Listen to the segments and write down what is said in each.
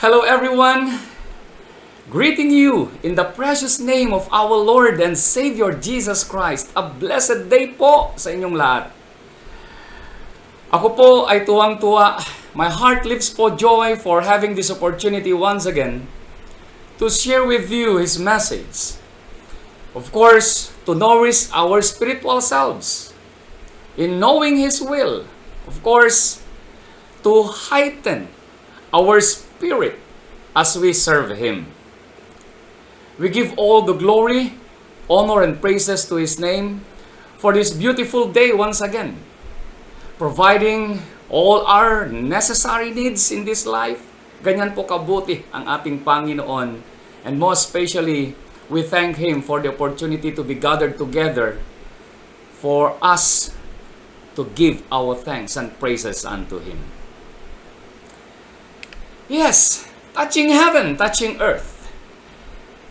Hello everyone! Greeting you in the precious name of our Lord and Savior Jesus Christ. A blessed day po sa inyong lahat. Ako po ay tuwang-tuwa. My heart leaps for joy for having this opportunity once again to share with you His message. Of course, to nourish our spiritual selves in knowing His will. Of course, to heighten our spirit as we serve Him. We give all the glory, honor, and praises to His name for this beautiful day once again, providing all our necessary needs in this life. Ganyan po kabuti ang ating Panginoon. And most especially, we thank Him for the opportunity to be gathered together for us to give our thanks and praises unto Him. Yes, touching heaven, touching earth.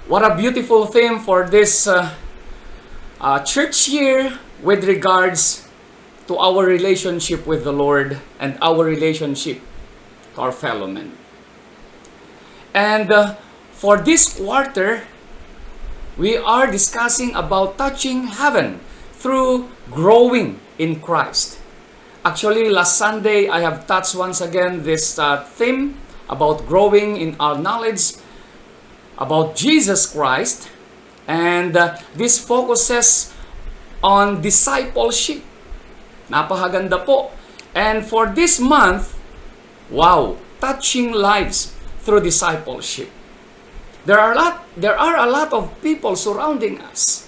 What a beautiful theme for this church year with regards to our relationship with the Lord and our relationship to our fellow men. And for this quarter, we are discussing about touching heaven through growing in Christ. Actually, last Sunday, I have touched once again this theme about growing in our knowledge about Jesus Christ, and this focuses on discipleship. Napakaganda po. And for this month, wow, touching lives through discipleship. There are a lot of people surrounding us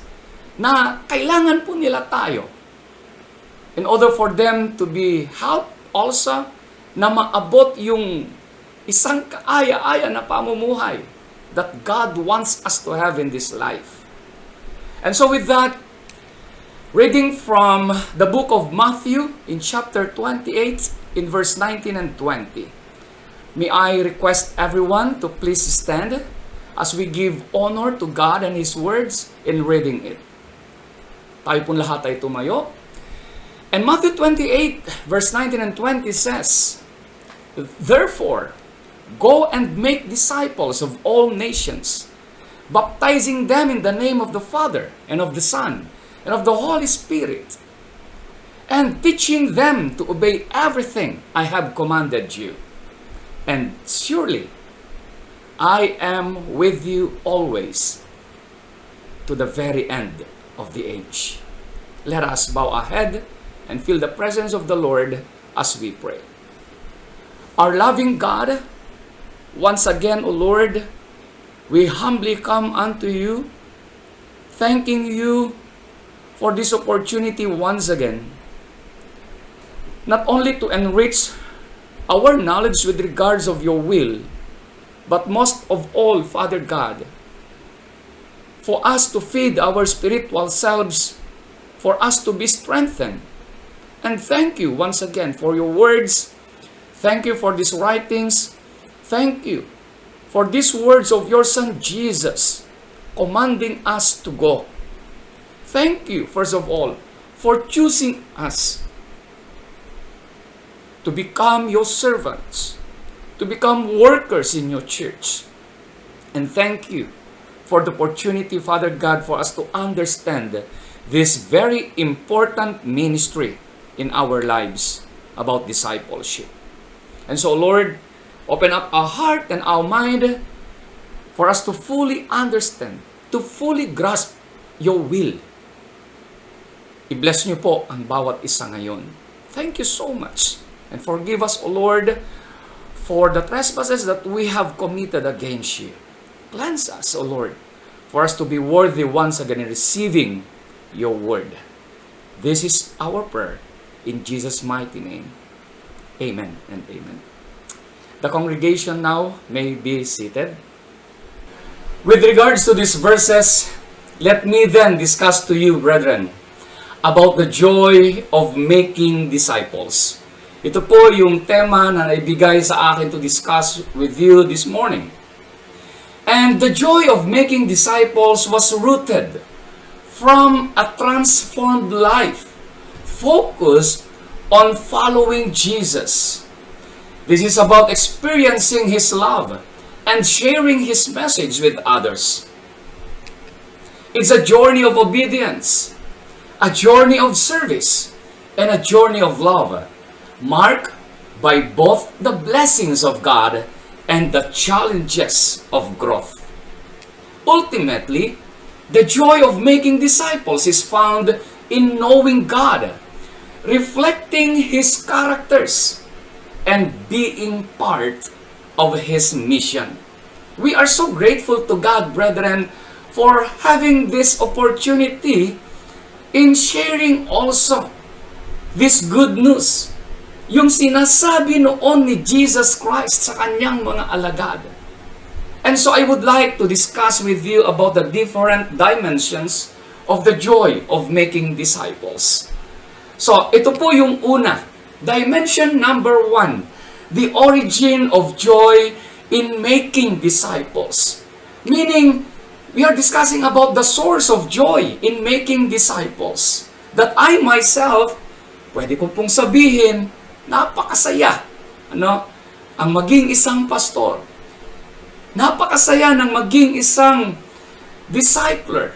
na kailangan po nila tayo in order for them to be helped also na maabot yung isang kaaya-aya na pamumuhay that God wants us to have in this life. And so with that, reading from the book of Matthew in chapter 28 in verse 19 and 20. May I request everyone to please stand as we give honor to God and His words in reading it. Tayo pong lahat ay tumayo. And Matthew 28 verse 19 and 20 says, "Therefore, go and make disciples of all nations, baptizing them in the name of the Father and of the Son and of the Holy Spirit, and teaching them to obey everything I have commanded you. And surely I am with you always to the very end of the age." Let us bow our head and feel the presence of the Lord as we pray. Our loving God, once again, O Lord, we humbly come unto you, thanking you for this opportunity once again, not only to enrich our knowledge with regards of your will, but most of all, Father God, for us to feed our spiritual selves, for us to be strengthened. And thank you once again for your words. Thank you for these writings. Thank you for these words of your Son Jesus, commanding us to go. Thank you, first of all, for choosing us to become your servants, to become workers in your church. And thank you for the opportunity, Father God, for us to understand this very important ministry in our lives about discipleship. And so, Lord, open up our heart and our mind for us to fully understand, to fully grasp your will. I-bless niyo po ang bawat isa ngayon. Thank you so much. And forgive us, O Lord, for the trespasses that we have committed against you. Cleanse us, O Lord, for us to be worthy once again in receiving your word. This is our prayer in Jesus' mighty name. Amen and amen. The congregation now may be seated. With regards to these verses, let me then discuss to you, brethren, about the joy of making disciples. Ito po yung tema na naibigay sa akin to discuss with you this morning. And the joy of making disciples was rooted from a transformed life, focused on following Jesus. This is about experiencing His love and sharing His message with others. It's a journey of obedience, a journey of service, and a journey of love, marked by both the blessings of God and the challenges of growth. Ultimately, the joy of making disciples is found in knowing God, reflecting His characters, and being part of His mission. We are so grateful to God, brethren, for having this opportunity in sharing also this good news. Yung sinasabi noon ni Jesus Christ sa kanyang mga alagad. And so I would like to discuss with you about the different dimensions of the joy of making disciples. So ito po yung una. Dimension number 1. The origin of joy in making disciples. Meaning, we are discussing about the source of joy in making disciples. That I myself, pwede ko pong sabihin, napakasaya. Ang maging isang pastor. Napakasaya ng maging isang discipler.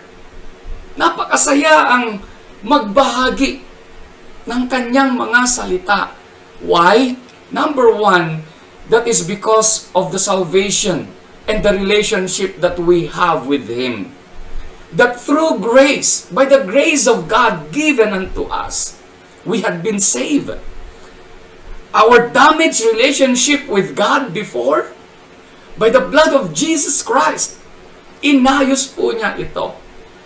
Napakasaya ang magbahagi ng kanyang mga salita. Why? Number 1, that is because of the salvation and the relationship that we have with Him. That through grace, by the grace of God given unto us, we had been saved. Our damaged relationship with God before, by the blood of Jesus Christ, inayos po niya ito.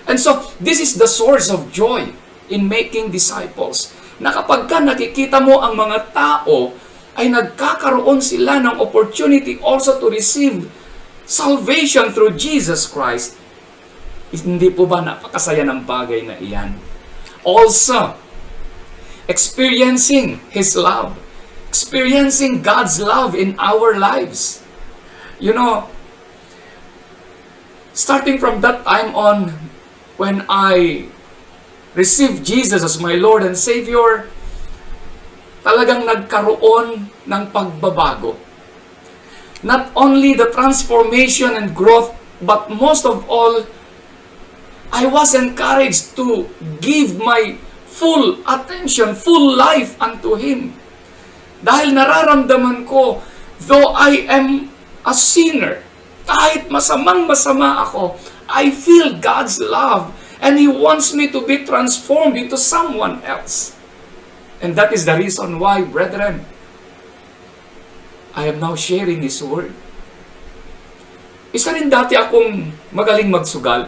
And so, this is the source of joy in making disciples. Na kapag ka nakikita mo ang mga tao, ay nagkakaroon sila ng opportunity also to receive salvation through Jesus Christ. Hindi po ba napakasaya ng bagay na iyan? Also, experiencing His love. Experiencing God's love in our lives. You know, starting from that time on, when I received Jesus as my Lord and Savior, talagang nagkaroon ng pagbabago. Not only the transformation and growth, but most of all, I was encouraged to give my full attention, full life unto Him. Dahil nararamdaman ko, though I am a sinner, kahit masamang-masama ako, I feel God's love and He wants me to be transformed into someone else. And that is the reason why, brethren, I am now sharing His Word. Isa rin dati akong magaling magsugal.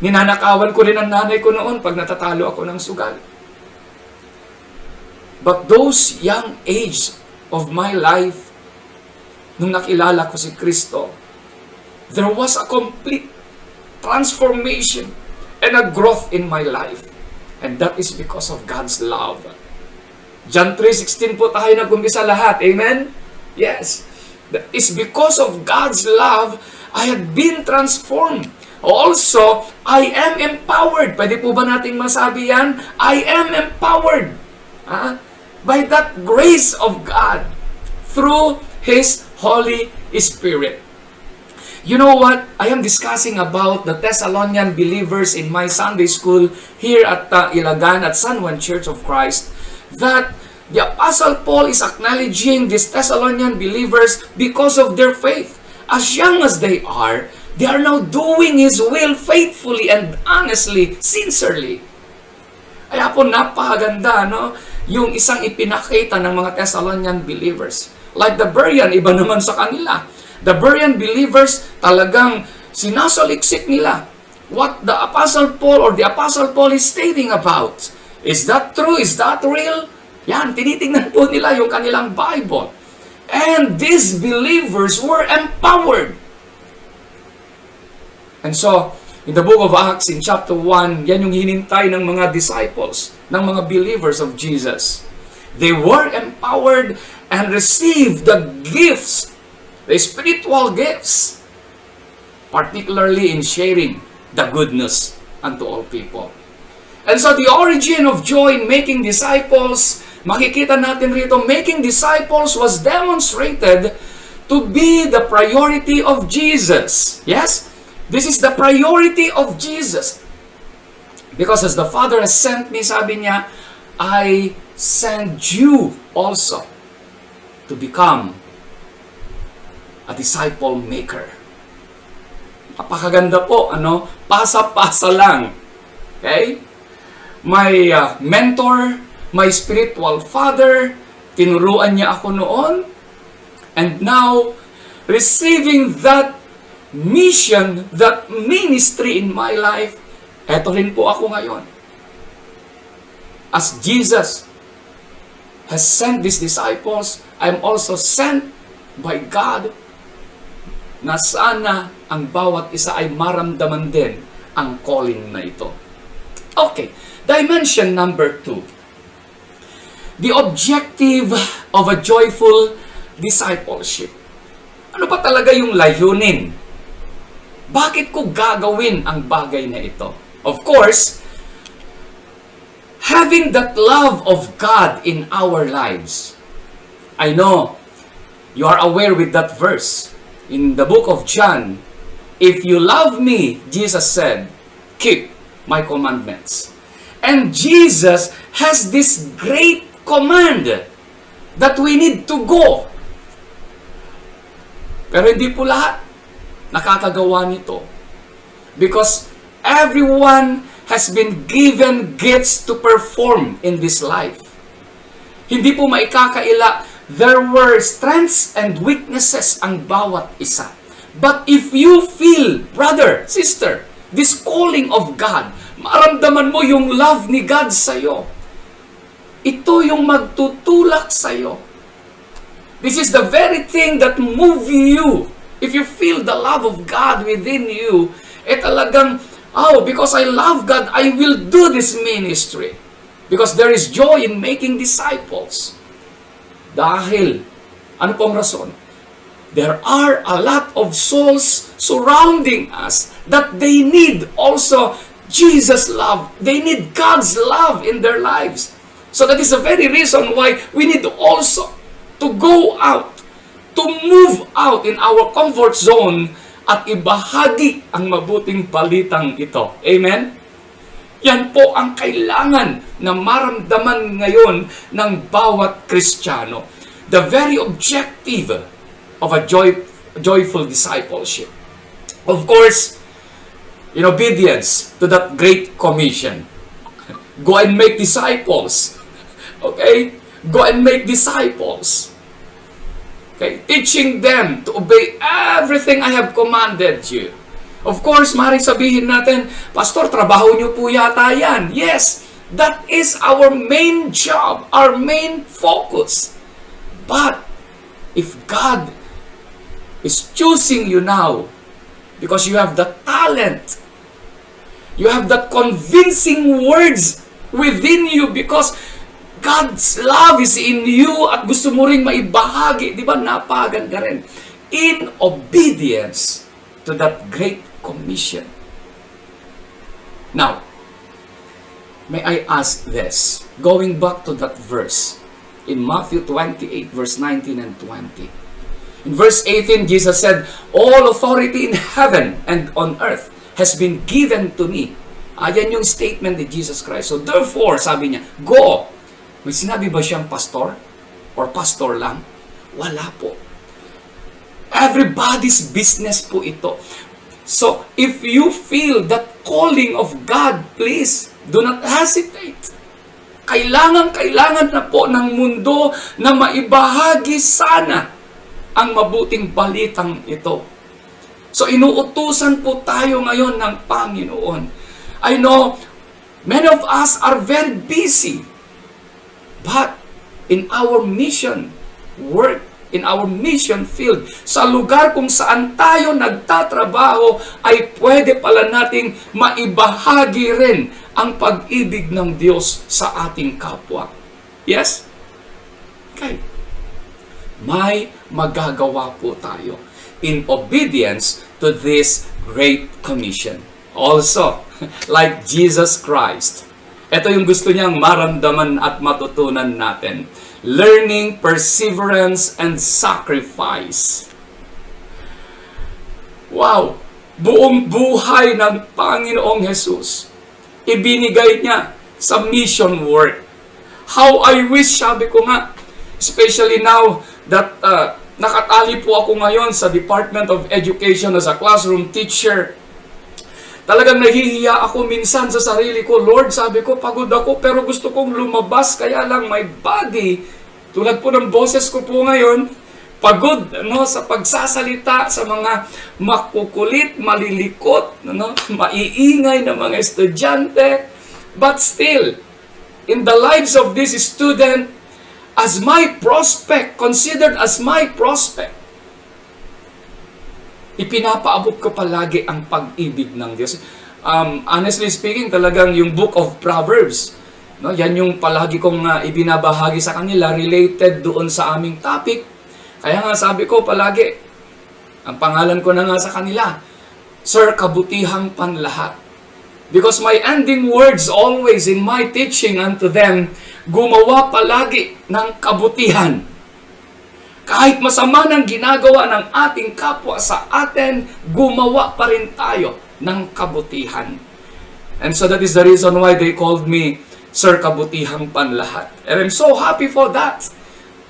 Ninanakawan ko rin ang nanay ko noon pag natatalo ako ng sugal. But those young age of my life, nung nakilala ko si Kristo, there was a complete transformation and a growth in my life. And that is because of God's love. John 3:16 po tayo nag-umpisa lahat. Amen? Yes. That is because of God's love, I had been transformed. Also, I am empowered. Pwede po ba nating masabi yan? I am empowered. By that grace of God through His Holy Spirit. You know what? I am discussing about the Thessalonian believers in my Sunday school here at Ilagan at San Juan Church of Christ, that the Apostle Paul is acknowledging these Thessalonian believers because of their faith. As young as they are now doing His will faithfully and honestly, sincerely. Kaya po napakaganda, no? Yung isang ipinakita ng mga Thessalonian believers. Like the Berean, iba naman sa kanila. The Berean believers, talagang sinasaliksik nila what the Apostle Paul or the Apostle Paul is stating about. Is that true? Is that real? Yan, tinitingnan po nila yung kanilang Bible. And these believers were empowered. And so, in the book of Acts, in chapter 1, yan yung hinintay ng mga disciples, ng mga believers of Jesus. They were empowered and received the gifts, the spiritual gifts, particularly in sharing the goodness unto all people. And so the origin of joy in making disciples, makikita natin rito, making disciples was demonstrated to be the priority of Jesus. Yes? This is the priority of Jesus. Because as the Father has sent me, sabi niya, I send you also to become a disciple maker. Napakaganda po, ano? Pasa-pasa lang. Okay? My mentor, my spiritual father, tinuruan niya ako noon. And now, receiving that mission, that ministry in my life, eto rin po ako ngayon. As Jesus has sent these disciples, I'm also sent by God na sana ang bawat isa ay maramdaman din ang calling na ito. Okay, dimension number 2. The objective of a joyful discipleship. Ano pa talaga yung layunin? Bakit ko gagawin ang bagay na ito? Of course, having that love of God in our lives. I know you are aware with that verse in the book of John. If you love me, Jesus said, keep my commandments. And Jesus has this great command that we need to go. Pero hindi po lahat nakakagawa nito. Because everyone has been given gifts to perform in this life. Hindi po maikakaila, there were strengths and weaknesses ang bawat isa. But if you feel, brother, sister, this calling of God, maramdaman mo yung love ni God sa'yo, ito yung magtutulak sa'yo. This is the very thing that move you. If you feel the love of God within you, talagang, because I love God, I will do this ministry. Because there is joy in making disciples. Dahil, ano pong rason? There are a lot of souls surrounding us that they need also Jesus' love. They need God's love in their lives. So that is the very reason why we need also to go out, to move out in our comfort zone at ibahagi ang mabuting balitang ito. Amen? Yan po ang kailangan na maramdaman ngayon ng bawat Kristiyano. The very objective of a joyful discipleship. Of course, in obedience to that great commission. Go and make disciples. Okay? Go and make disciples. Okay? Teaching them to obey everything I have commanded you. Of course, maaaring sabihin natin, Pastor, trabaho niyo po yata yan. Yes, that is our main job, our main focus. But, if God is choosing you now, because you have the talent, you have that convincing words within you, because God's love is in you at gusto mo ring maibahagi. Di ba? Napaganda rin. In obedience to that great commission. Now, may I ask this? Going back to that verse in Matthew 28, verse 19 and 20. In verse 18, Jesus said, all authority in heaven and on earth has been given to me. Ayan yung statement ni Jesus Christ. So therefore, sabi niya, go. May sinabi ba siyang pastor? Or pastor lang? Wala po. Everybody's business po ito. So, if you feel that calling of God, please, do not hesitate. Kailangan na po ng mundo na maibahagi sana ang mabuting balitang ito. So, inuutusan po tayo ngayon ng Panginoon. I know, many of us are very busy. But in our mission work, in our mission field, sa lugar kung saan tayo nagtatrabaho, ay pwede pala nating maibahagi rin ang pag-ibig ng Diyos sa ating kapwa. Yes? Okay. May magagawa po tayo in obedience to this great commission. Also, like Jesus Christ, ito yung gusto niyang maramdaman at matutunan natin. Learning perseverance and sacrifice. Wow! Buong buhay ng Panginoong Jesus, ibinigay niya sa mission work. How I wish, sabi ko nga, especially now that nakatali po ako ngayon sa Department of Education as a classroom teacher. Talagang nahihiya ako minsan sa sarili ko. Lord, sabi ko, pagod ako pero gusto kong lumabas, kaya lang my body, tulad po ng boses ko po ngayon, pagod sa pagsasalita sa mga makukulit, malilikot, maiingay na mga estudyante. But still, in the lives of this student, as my prospect, considered as my prospect, ipinapaabot ko palagi ang pag-ibig ng Diyos. Honestly speaking, talagang yung Book of Proverbs, yan yung palagi kong ibinabahagi sa kanila related doon sa aming topic. Kaya nga sabi ko palagi, ang pangalan ko na nga sa kanila, Sir Kabutihang Panlahat. Because my ending words always in my teaching unto them, gumawa palagi ng kabutihan. Kahit masama ng ginagawa ng ating kapwa sa atin, gumawa pa rin tayo ng kabutihan. And so that is the reason why they called me Sir Kabutihang Panlahat. And I'm so happy for that.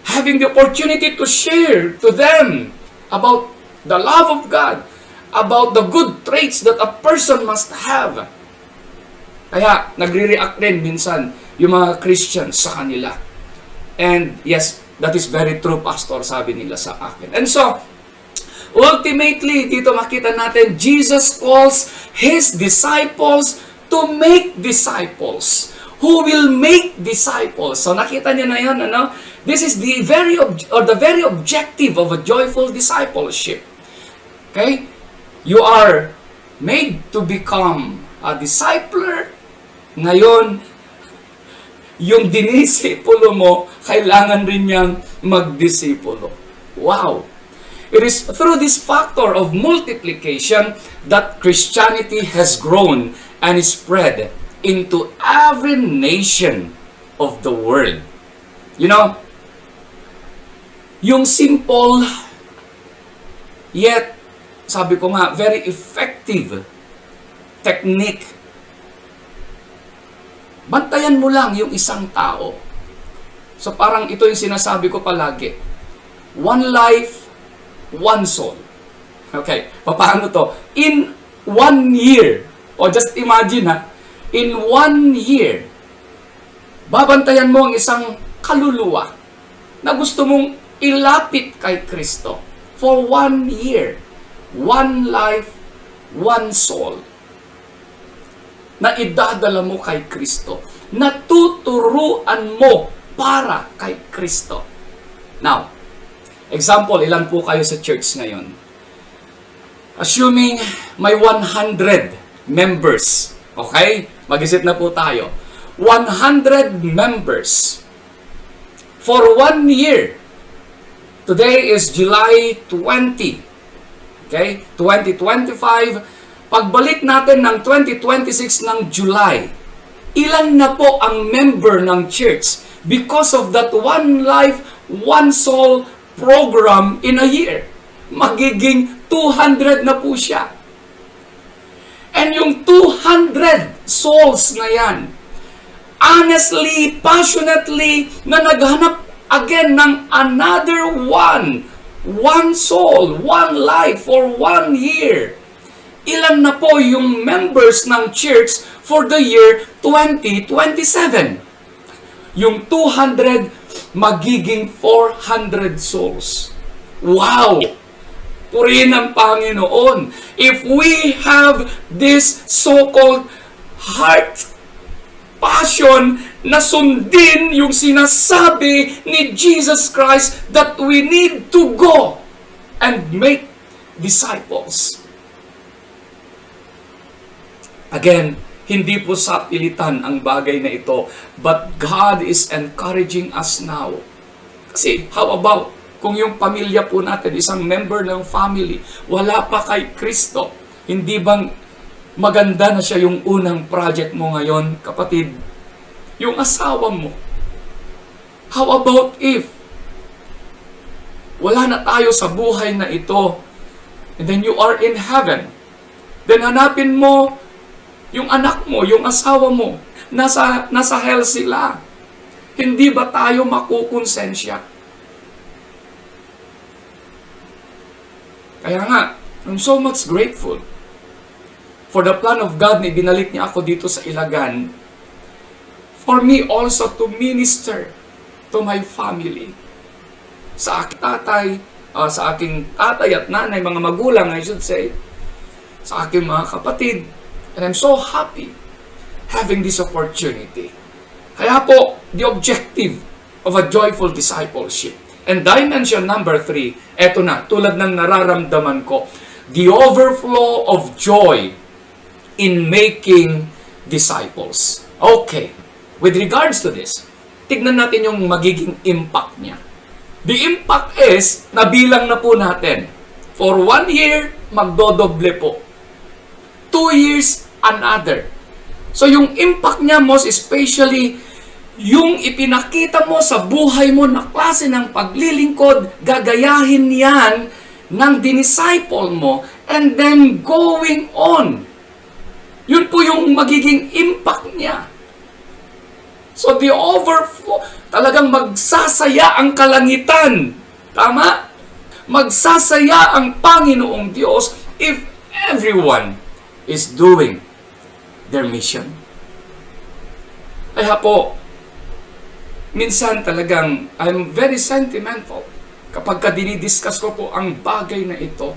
Having the opportunity to share to them about the love of God, about the good traits that a person must have. Kaya nagre-react rin minsan yung mga Christians sa kanila. And yes, that is very true, Pastor, sabi nila sa akin. And so, ultimately, dito makita natin, Jesus calls His disciples to make disciples. Who will make disciples? So nakita niyo na yan, This is the very objective of a joyful discipleship. Okay? You are made to become a discipler. Ngayon, yung dinisipulo mo, kailangan rin niyang magdisipulo. Wow! It is through this factor of multiplication that Christianity has grown and spread into every nation of the world. You know, yung simple, yet, sabi ko nga, very effective technique. Bantayan mo lang yung isang tao. So parang ito yung sinasabi ko palagi. One life, one soul. Okay, paano to? In 1 year, o just imagine in 1 year, babantayan mo ang isang kaluluwa na gusto mong ilapit kay Kristo. For 1 year, one life, one soul. Na idadala mo kay Kristo. Natuturuan mo para kay Kristo. Now, example, ilan po kayo sa church ngayon? Assuming may 100 members. Okay? Mag-isip na po tayo. 100 members. For 1 year. Today is July 20. Okay? 2025. Pagbalik natin ng 2026 ng July, ilan na po ang member ng church because of that one life, one soul program in a year? Magiging 200 na po siya. And yung 200 souls na yan, honestly, passionately, na naghanap again ng another one soul, one life for 1 year. Ilan na po yung members ng church for the year 2027? Yung 200 magiging 400 souls. Wow! Purihin ang Panginoon. If we have this so-called heart passion na sundin yung sinasabi ni Jesus Christ that we need to go and make disciples. Again, hindi po sa pilitan ang bagay na ito, but God is encouraging us now. Kasi, how about kung yung pamilya po natin, isang member ng family, wala pa kay Kristo, hindi bang maganda na siya yung unang project mo ngayon, kapatid? Yung asawa mo. How about if wala na tayo sa buhay na ito, and then you are in heaven, then hanapin mo yung anak mo, yung asawa mo, nasa hell sila. Hindi ba tayo makukonsensya? Kaya nga, I'm so much grateful for the plan of God na binalik niya ako dito sa Ilagan, for me also to minister to my family. Sa aking tatay at nanay, mga magulang, I should say, sa aking mga kapatid. And I'm so happy having this opportunity. Kaya po, the objective of a joyful discipleship. And dimension number 3, eto na, tulad ng nararamdaman ko, the overflow of joy in making disciples. Okay, with regards to this, tignan natin yung magiging impact niya. The impact is, nabilang na po natin. For 1 year, magdodoble po. 2 years, another. So yung impact niya, most especially, yung ipinakita mo sa buhay mo na klase ng paglilingkod, gagayahin yan ng dinisciple mo, and then going on. Yun po yung magiging impact niya. So the overflow, talagang magsasaya ang kalangitan. Tama? Magsasaya ang Panginoong Diyos if everyone is doing their mission. Kaya po, minsan talagang I'm very sentimental kapag dinidiscuss ko po ang bagay na ito.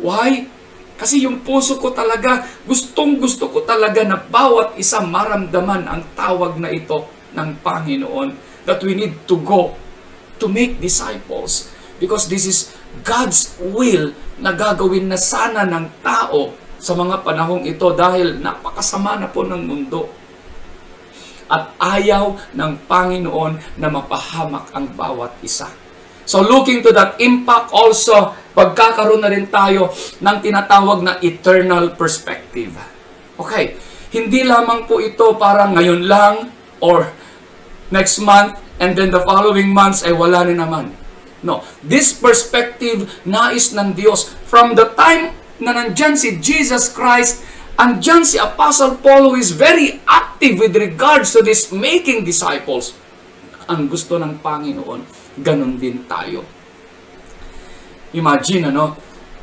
Why? Kasi yung puso ko talaga, gustong-gusto ko talaga na bawat isa maramdaman ang tawag na ito ng Panginoon, that we need to go to make disciples because this is God's will na gagawin na sana ng tao sa mga panahong ito dahil napakasama na po ng mundo. At ayaw ng Panginoon na mapahamak ang bawat isa. So looking to that impact also, pagkakaroon na rin tayo ng tinatawag na eternal perspective. Okay, hindi lamang po ito parang ngayon lang or next month and then the following months ay wala na naman. No, this perspective nais ng Diyos from the time na nandyan si Jesus Christ, andyan si Apostle Paul who is very active with regards to this making disciples. Ang gusto ng Panginoon, ganun din tayo. Imagine,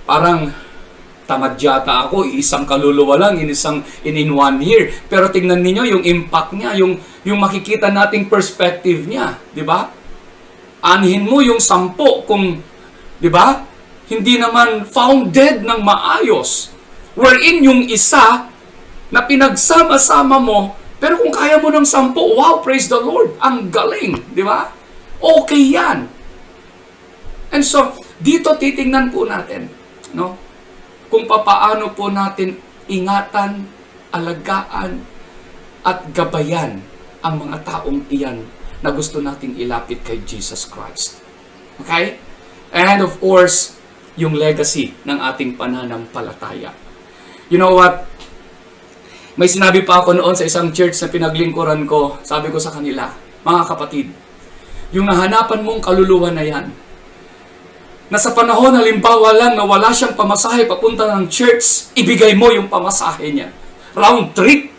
parang tamad yata ako, isang kaluluwa lang, in 1 year. Pero tingnan niyo yung impact niya, yung makikita nating perspective niya, di ba? Anihin mo yung 10 kung, di ba? Hindi naman founded ng maayos. Wherein yung isa na pinagsama-sama mo, pero kung kaya mo ng 10, wow, praise the Lord, ang galing, di ba? Okay yan. And so, dito titingnan po natin, kung papaano po natin ingatan, alagaan, at gabayan ang mga taong iyan na gusto nating ilapit kay Jesus Christ. Okay? And of course, yung legacy ng ating pananampalataya. You know what? May sinabi pa ako noon sa isang church na pinaglingkuran ko. Sabi ko sa kanila, mga kapatid, yung nahanapan mong kaluluwa na yan, na sa panahon halimbawa lang na wala siyang pamasahe papunta ng church, ibigay mo yung pamasahe niya. Round trip.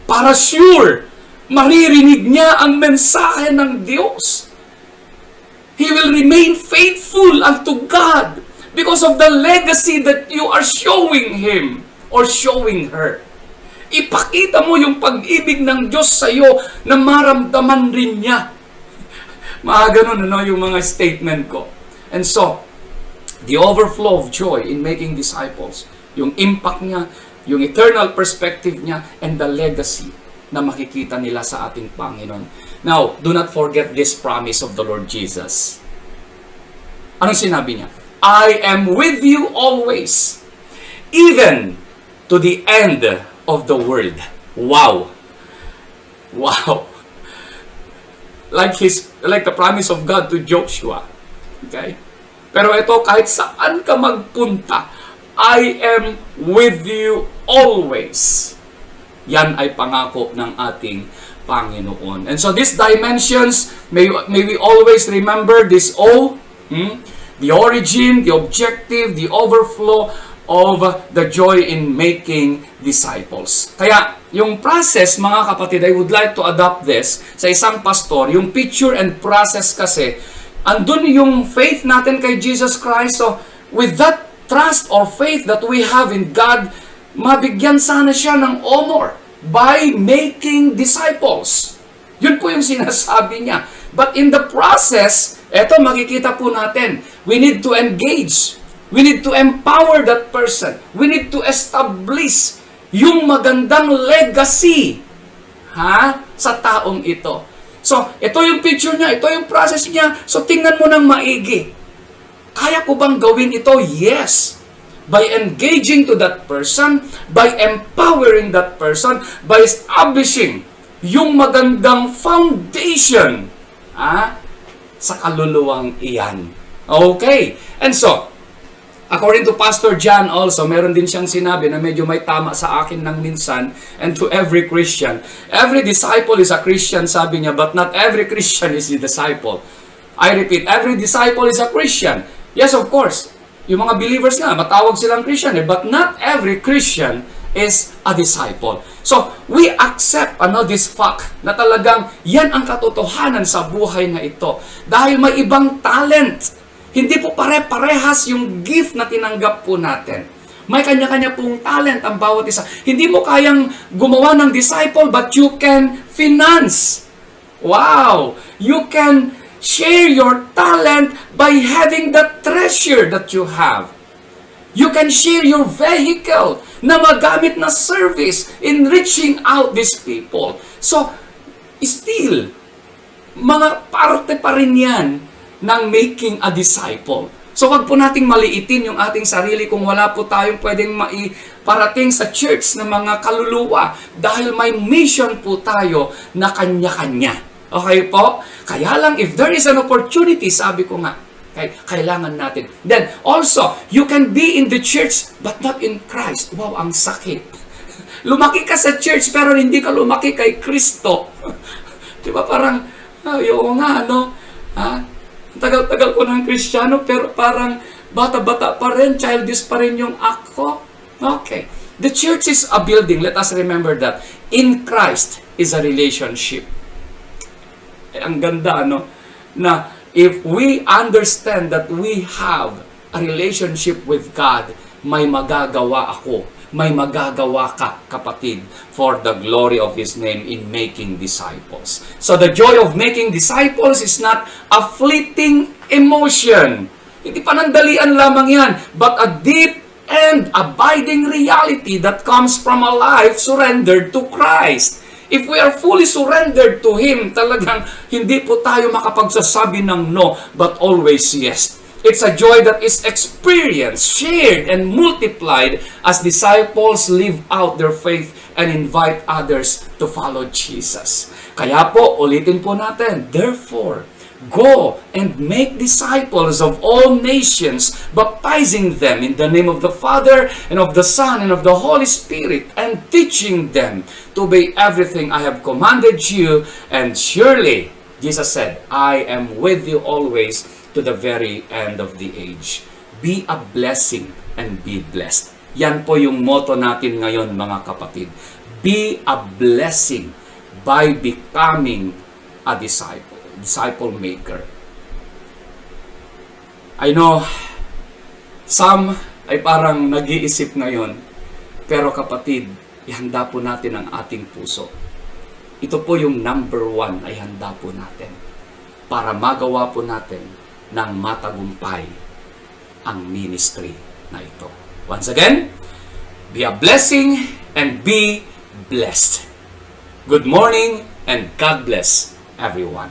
Para sure, maririnig niya ang mensahe ng Diyos. He will remain faithful unto God because of the legacy that you are showing him or showing her. Ipakita mo yung pag-ibig ng Diyos sa iyo na maramdaman rin niya. Mga ganun, yung mga statement ko. And so, the overflow of joy in making disciples, yung impact niya, yung eternal perspective niya, and the legacy na makikita nila sa ating Panginoon. Now, do not forget this promise of the Lord Jesus. Anong sinabi niya? I am with you always, even to the end of the world. Wow! Wow! Like the promise of God to Joshua. Okay? Pero ito, kahit saan ka magpunta, I am with you always. Yan ay pangako ng ating Panginoon. And so these dimensions, may we always remember this O, the origin, the objective, the overflow of the joy in making disciples. Kaya, yung process, mga kapatid, I would like to adopt this sa isang pastor. Yung picture and process kasi, andun yung faith natin kay Jesus Christ. So, with that trust or faith that we have in God, mabigyan sana siya ng honor by making disciples. Yun po yung sinasabi niya. But in the process, eto makikita po natin, we need to engage. We need to empower that person. We need to establish yung magandang legacy sa taong ito. So, ito yung picture niya, ito yung process niya. So, tingnan mo ng maigi. Kaya ko bang gawin ito? Yes. By engaging to that person, by empowering that person, by establishing yung magandang foundation sa kaluluwang iyan. Okay. And so, according to Pastor John also, meron din siyang sinabi na medyo may tama sa akin ng minsan, and to every Christian. Every disciple is a Christian, sabi niya, but not every Christian is a disciple. I repeat, every disciple is a Christian. Yes, of course. Yung mga believers nga, matawag silang Christian but not every Christian is a disciple. So, we accept this fact na talagang yan ang katotohanan sa buhay na ito. Dahil may ibang talent. Hindi po pare-parehas yung gift na tinanggap po natin. May kanya-kanya pong talent ang bawat isa. Hindi mo kayang gumawa ng disciple but you can finance. Wow! You can share your talent by having the treasure that you have. You can share your vehicle na magamit na service in reaching out these people. So, still, mga parte pa rin yan ng making a disciple. So, wag po nating maliitin yung ating sarili kung wala po tayong pwedeng maiparating sa church na mga kaluluwa dahil may mission po tayo na kanya-kanya. Okay po? Kaya lang, if there is an opportunity, sabi ko nga, kailangan natin. Then, also, you can be in the church but not in Christ. Wow, ang sakit. Lumaki ka sa church pero hindi ka lumaki kay Kristo. Di ba parang, oo nga, tagal-tagal ko ng Kristiyano pero parang bata-bata pa rin, childish pa rin yung ako. Okay. The church is a building. Let us remember that. In Christ is a relationship. Ang ganda, na if we understand that we have a relationship with God, may magagawa ako, may magagawa ka, kapatid, for the glory of His name in making disciples. So the joy of making disciples is not a fleeting emotion. Hindi panandalian lamang yan, but a deep and abiding reality that comes from a life surrendered to Christ. If we are fully surrendered to Him, talagang hindi po tayo makapagsasabi ng no, but always yes. It's a joy that is experienced, shared, and multiplied as disciples live out their faith and invite others to follow Jesus. Kaya po, ulitin po natin, therefore, go and make disciples of all nations, baptizing them in the name of the Father, and of the Son, and of the Holy Spirit, and teaching them to obey everything I have commanded you. And surely, Jesus said, I am with you always to the very end of the age. Be a blessing and be blessed. Yan po yung motto natin ngayon, mga kapatid. Be a blessing by becoming a disciple maker. I know, some ay parang nag-iisip ngayon, pero kapatid, ihanda po natin ang ating puso. Ito po yung number 1 ay handa po natin para magawa po natin ng matagumpay ang ministry na ito. Once again, be a blessing and be blessed. Good morning and God bless everyone.